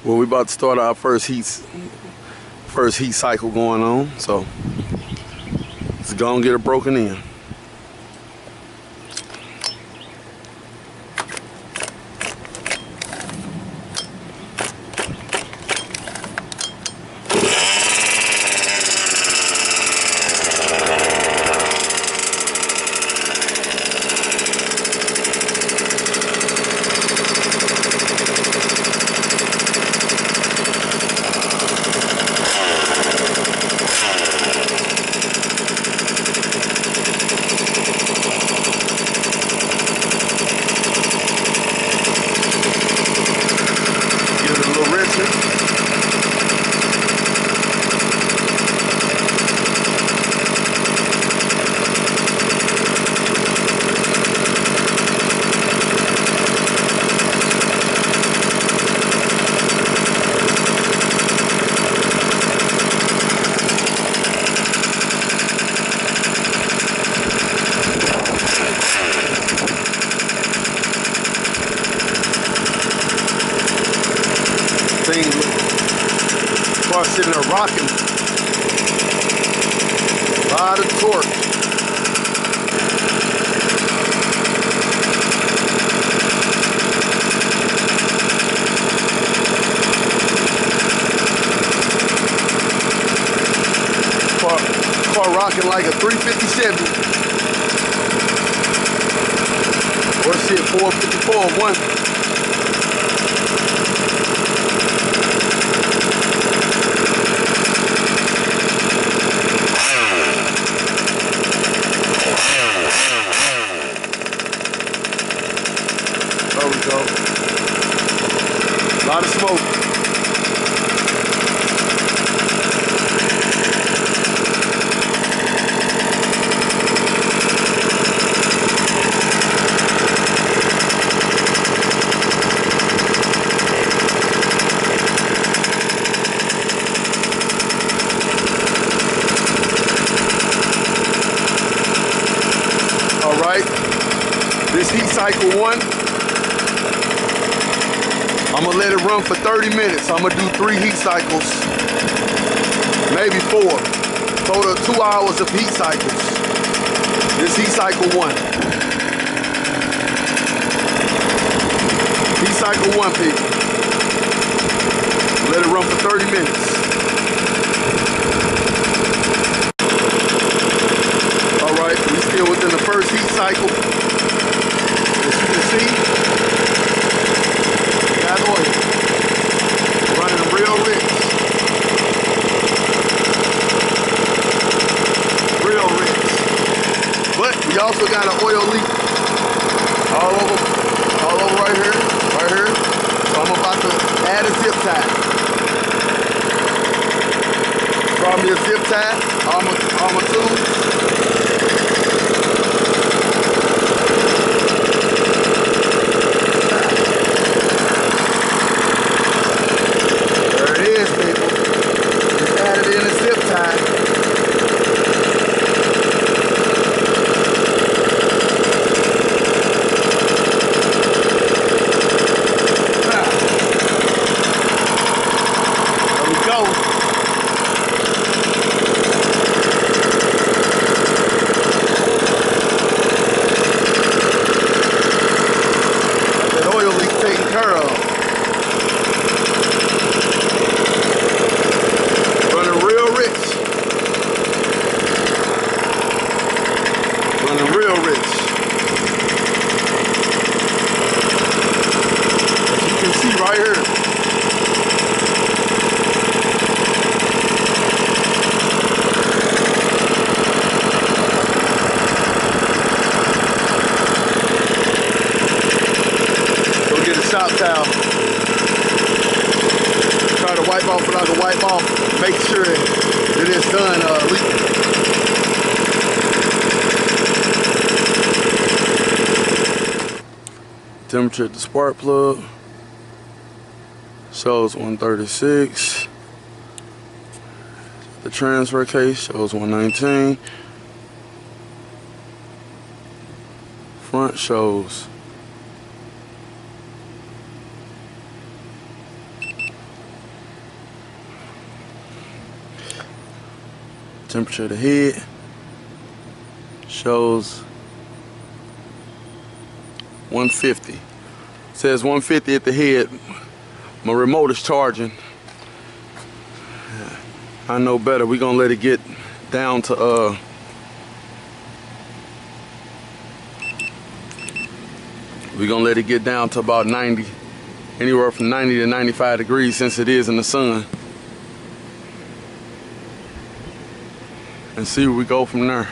Well, we about to start our first heat cycle going on, so let's go and get it broken in. Car sitting there rocking. A lot of torque. Car rocking like a 350 Chevy. Or shit, 454 one. There we go. A lot of smoke. All right. This heat cycle 1. I'm gonna let it run for 30 minutes. I'm gonna do 3 heat cycles, maybe 4. Total of 2 hours of heat cycles. This heat cycle 1. Heat cycle 1, people. Let it run for 30 minutes. All right, we still within the first heat cycle. As you can see, oil running real rich, but we also got an oil leak all over right here, so I'm about to add a zip tie. Draw me a zip tie on my tube. Real rich. As you can see right here. Go get a shop towel. Try to wipe off what I can wipe off. Make sure that it's done leaking. Temperature at the spark plug shows 136. The transfer case shows 119. Front shows Temperature of the head shows 150. It says 150 at the head. My remote is charging. I know better. We're gonna let it get down to about 90, anywhere from 90 to 95 degrees since it is in the sun. And see where we go from there.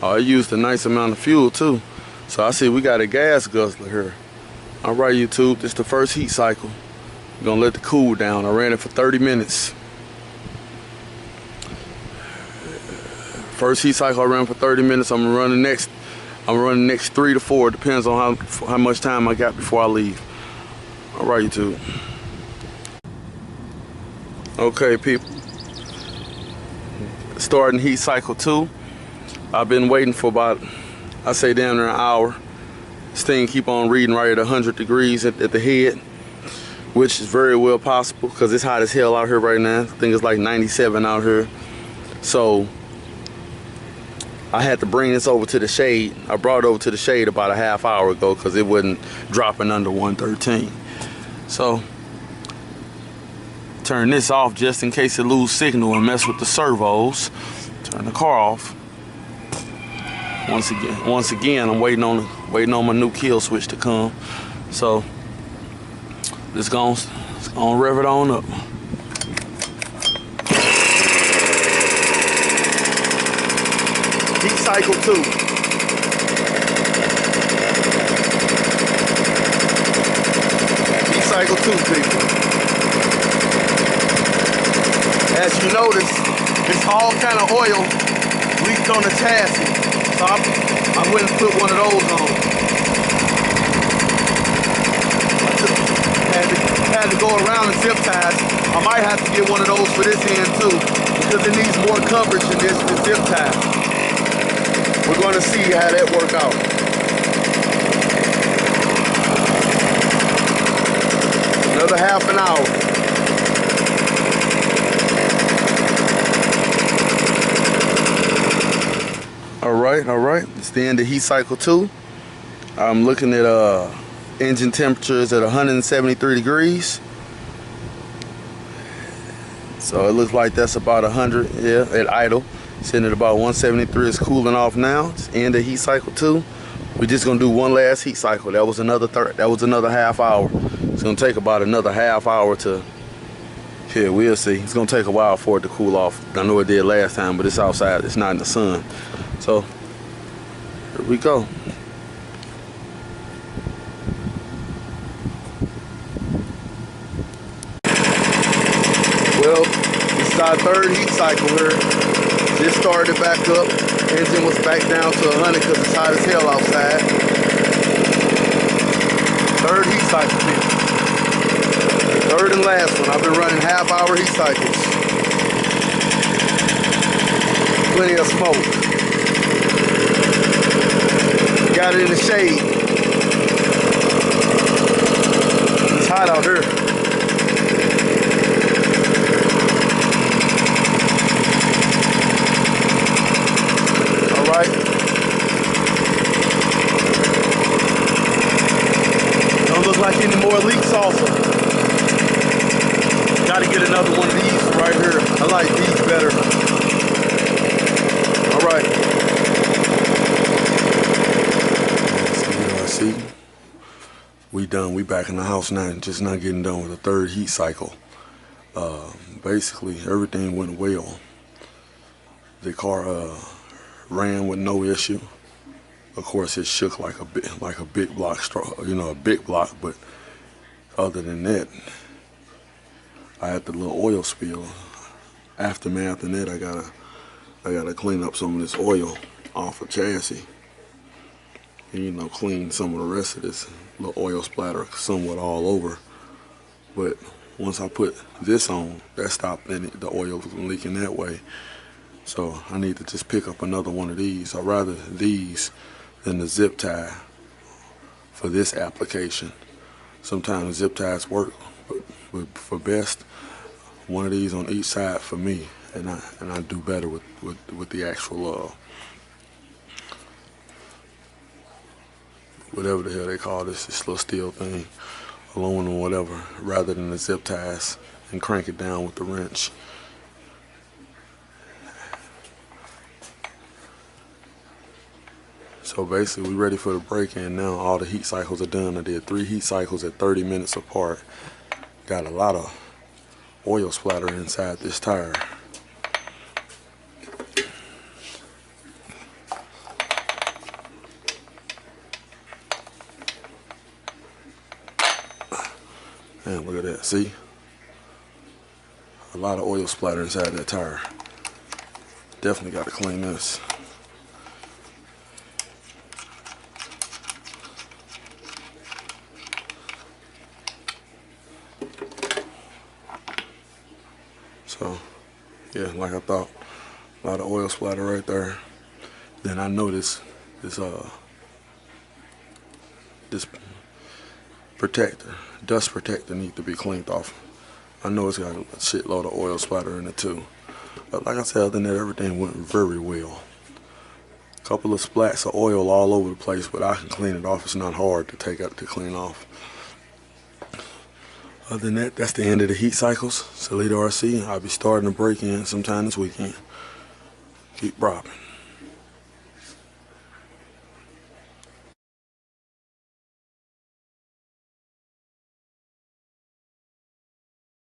Oh, it used a nice amount of fuel too. So I see we got a gas guzzler here. Alright YouTube, this is the first heat cycle. We're gonna let it cool down. I ran it for 30 minutes. First heat cycle I ran for 30 minutes. I'm running next 3 to 4. Depends on how much time I got before I leave. Alright YouTube. Okay people. Starting heat cycle 2. I've been waiting for about, I say down there an hour. This thing keep on reading right at 100 degrees at the head, which is very well possible because it's hot as hell out here right now. I think it's like 97 out here. So I had to bring this over to the shade. I brought it over to the shade about a half hour ago because it wasn't dropping under 113. So turn this off just in case it lose signal and mess with the servos. Turn the car off. Once again, I'm waiting on my new kill switch to come. So let's go rev it on up. Heat cycle 2. Heat cycle 2, people. As you notice, it's all kind of oil leaked on the chassis. So I went and put one of those on. Had to go around and zip ties. I might have to get one of those for this end too, because it needs more coverage than this zip tie. We're going to see how that work out. Another half an hour. All right. It's the end of heat cycle 2. I'm looking at engine temperatures at 173 degrees. So it looks like that's about 100, yeah, at idle. Sitting at about 173. It's cooling off now. It's the end of heat cycle 2. We're just gonna do one last heat cycle. That was another half hour. It's gonna take about another half hour to. Yeah, we'll see. It's gonna take a while for it to cool off. I know it did last time, but it's outside. It's not in the sun. So here we go. Well, this is our third heat cycle here. Just started back up. Engine was back down to 100 because it's hot as hell outside. Third heat cycle here. Third and last one. I've been running half-hour heat cycles. Plenty of smoke. Got it in the shade. It's hot out here. All right. Don't look like any more leaks also. Got to get another one of these right here. I like these better. All right. See, we done. We back in the house now. Just not getting done with the third heat cycle. Basically, everything went well. The car ran with no issue. Of course, it shook like a big block, a big block. But other than that, I had the little oil spill. Aftermath and that, I gotta clean up some of this oil off the chassis. And, clean some of the rest of this little oil splatter somewhat all over. But once I put this on, that stopped the oil from leaking that way. So I need to just pick up another one of these. I'd rather these than the zip tie for this application. Sometimes zip ties work, but for best, one of these on each side for me. and I do better with the actual whatever the hell they call this little steel thing, aluminum, whatever, rather than the zip ties, and crank it down with the wrench. So basically, we're ready for the break-in now. All the heat cycles are done. I did 3 heat cycles at 30 minutes apart. Got a lot of oil splatter inside this tire. Man, look at that. See? A lot of oil splatter inside that tire. Definitely got to clean this. So, yeah, like I thought, a lot of oil splatter right there. Then I noticed this protector, dust protector, need to be cleaned off. I know it's got a shitload of oil splatter in it too. But like I said, other than that, everything went very well. A couple of splats of oil all over the place, but I can clean it off. It's not hard to take out to clean off. Other than that, that's the end of the heat cycles. Salida RC, I'll be starting to break in sometime this weekend. Keep robbing.